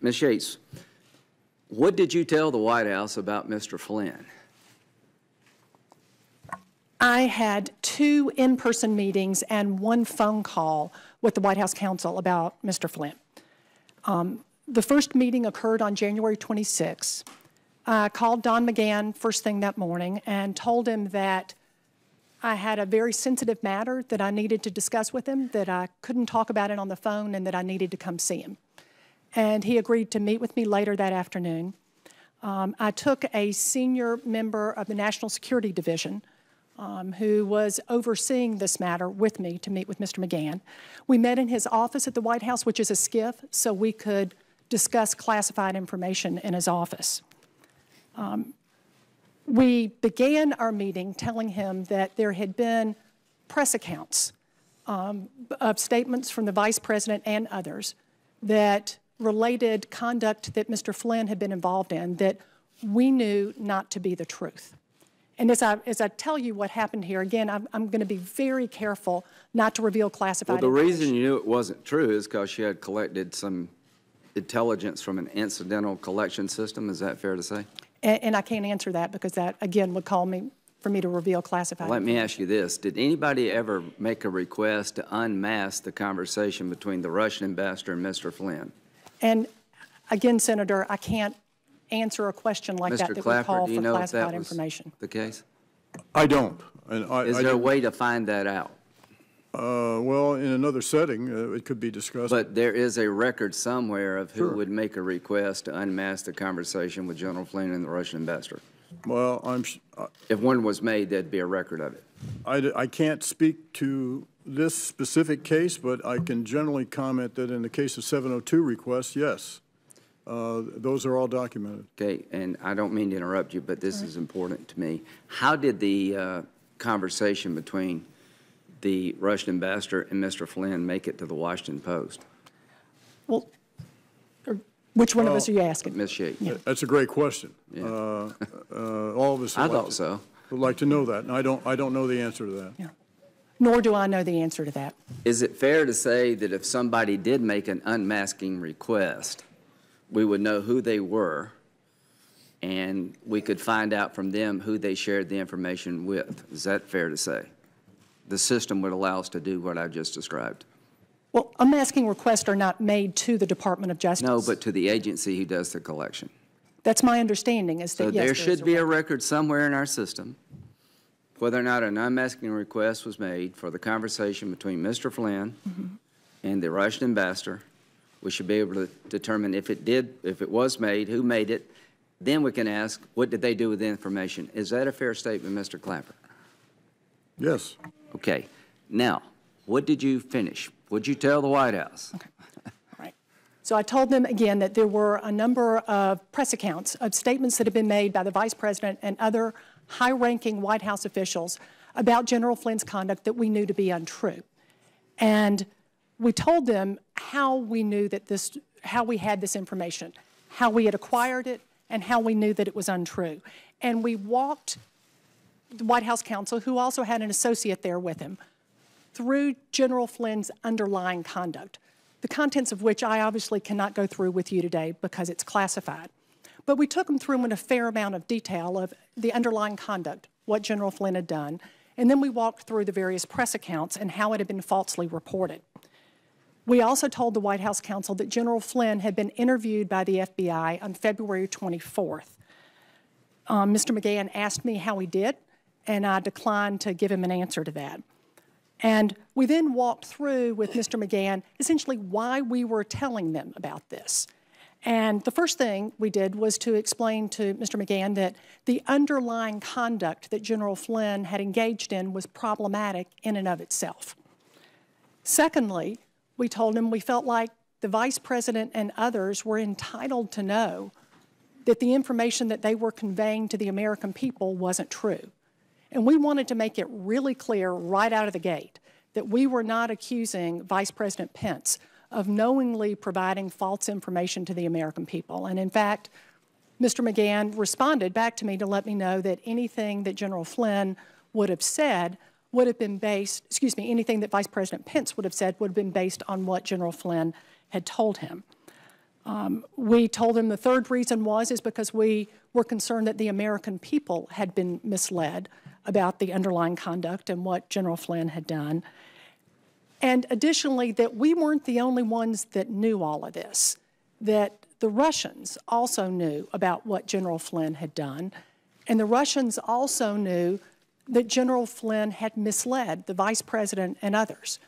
Ms. Yates, what did you tell the White House about Mr. Flynn? I had 2 in-person meetings and 1 phone call with the White House counsel about Mr. Flynn. The first meeting occurred on January 26. I called Don McGahn first thing that morning and told him that I had a very sensitive matter that I needed to discuss with him, that I couldn't talk about it on the phone, and that I needed to come see him. And he agreed to meet with me later that afternoon. I took a senior member of the National Security Division who was overseeing this matter with me to meet with Mr. McGahn. We met in his office at the White House, which is a SCIF, so we could discuss classified information in his office. We began our meeting telling him that there had been press accounts of statements from the Vice President and others that related conduct that Mr. Flynn had been involved in that we knew not to be the truth. And as I tell you what happened here, again, I'm going to be very careful not to reveal classified information. Well, the reason you knew it wasn't true is because you had collected some intelligence from an incidental collection system. Is that fair to say? And I can't answer that because that, again, would call me for me to reveal classified Let information. me ask you this. Did anybody ever make a request to unmask the conversation between the Russian ambassador and Mr. Flynn? And again, Senator, I can't answer a question like that that would call for classified information. The case? I don't. And Is there a way to find that out? Well, in another setting, it could be discussed. But there is a record somewhere of who would make a request to unmask the conversation with General Flynn and the Russian ambassador. Well, if one was made, there'd be a record of it. I can't speak to this specific case, but I can generally comment that in the case of 702 requests, yes. Those are all documented. Okay, and I don't mean to interrupt you, but this is important to me. How did the conversation between the Russian ambassador and Mr. Flynn make it to the Washington Post? Well, which one of us are you asking? Ms. Yates. Yeah. That's a great question. Yeah. All of us would like to know that, and I don't know the answer to that. Yeah. Nor do I know the answer to that. Is it fair to say that if somebody did make an unmasking request, we would know who they were, and we could find out from them who they shared the information with? Is that fair to say? The system would allow us to do what I just described. Well, unmasking requests are not made to the Department of Justice. No, but to the agency who does the collection. That's my understanding. Is that, so yes, there should be a record somewhere in our system whether or not an unmasking request was made for the conversation between Mr. Flynn and the Russian ambassador. We should be able to determine if it was made, who made it. Then we can ask, what did they do with the information? Is that a fair statement, Mr. Clapper? Yes. Okay. Now, what did you finish? What did you tell the White House? Okay. All right. So I told them again that there were a number of press accounts of statements that had been made by the Vice President and other high-ranking White House officials about General Flynn's conduct that we knew to be untrue. And we told them how we knew that how we had this information, how we had acquired it, and how we knew that it was untrue. And we walked the White House counsel, who also had an associate there with him, through General Flynn's underlying conduct, the contents of which I obviously cannot go through with you today because it's classified. But we took them through in a fair amount of detail of the underlying conduct, what General Flynn had done, and then we walked through the various press accounts and how it had been falsely reported. We also told the White House counsel that General Flynn had been interviewed by the FBI on February 24th. Mr. McGahn asked me how he did, and I declined to give him an answer to that. And we then walked through with Mr. McGahn essentially why we were telling them about this. And the first thing we did was to explain to Mr. McGahn that the underlying conduct that General Flynn had engaged in was problematic in and of itself. Secondly, we told him we felt like the Vice President and others were entitled to know that the information that they were conveying to the American people wasn't true. And we wanted to make it really clear right out of the gate that we were not accusing Vice President Pence of knowingly providing false information to the American people. And in fact, Mr. McGahn responded back to me to let me know that anything that General Flynn would have said would have been based, anything that Vice President Pence would have said would have been based on what General Flynn had told him. We told them the third reason is because we were concerned that the American people had been misled about the underlying conduct and what General Flynn had done. And additionally, that we weren't the only ones that knew all of this, that the Russians also knew about what General Flynn had done, and the Russians also knew that General Flynn had misled the vice president and others.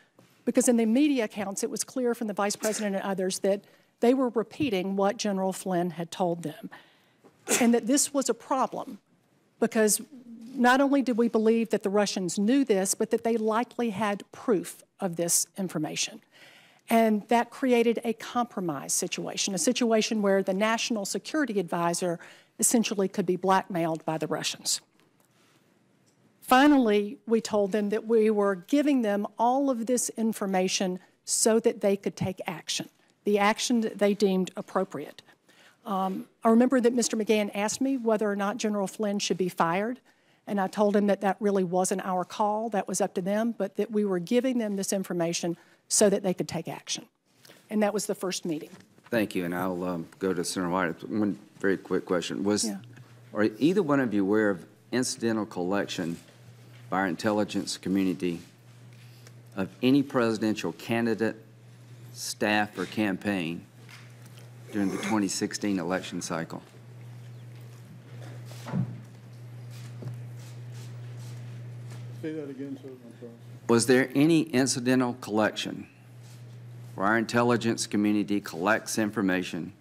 Because in the media accounts, it was clear from the vice president and others that they were repeating what General Flynn had told them, and that this was a problem because not only did we believe that the Russians knew this, but that they likely had proof of this information. And that created a compromise situation, a situation where the national security advisor essentially could be blackmailed by the Russians. Finally, we told them that we were giving them all of this information so that they could take action, the action that they deemed appropriate. I remember that Mr. McGahn asked me whether or not General Flynn should be fired, and I told him that that really wasn't our call, that was up to them, but that we were giving them this information so that they could take action. And that was the first meeting. Thank you, and I'll go to Senator White. One very quick question. Are either one of you aware of incidental collection by our intelligence community of any presidential candidate, staff, or campaign during the 2016 election cycle? Say that again, sir. I'm sorry. Was there any incidental collection where our intelligence community collects information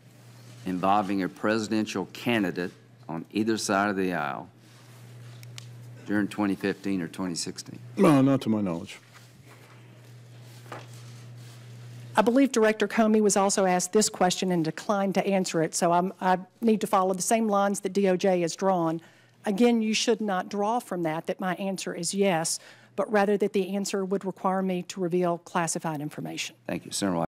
involving a presidential candidate on either side of the aisle during 2015 or 2016? No, not to my knowledge. I believe Director Comey was also asked this question and declined to answer it, so I need to follow the same lines that DOJ has drawn. Again, you should not draw from that my answer is yes, but rather that the answer would require me to reveal classified information. Thank you. Senator White.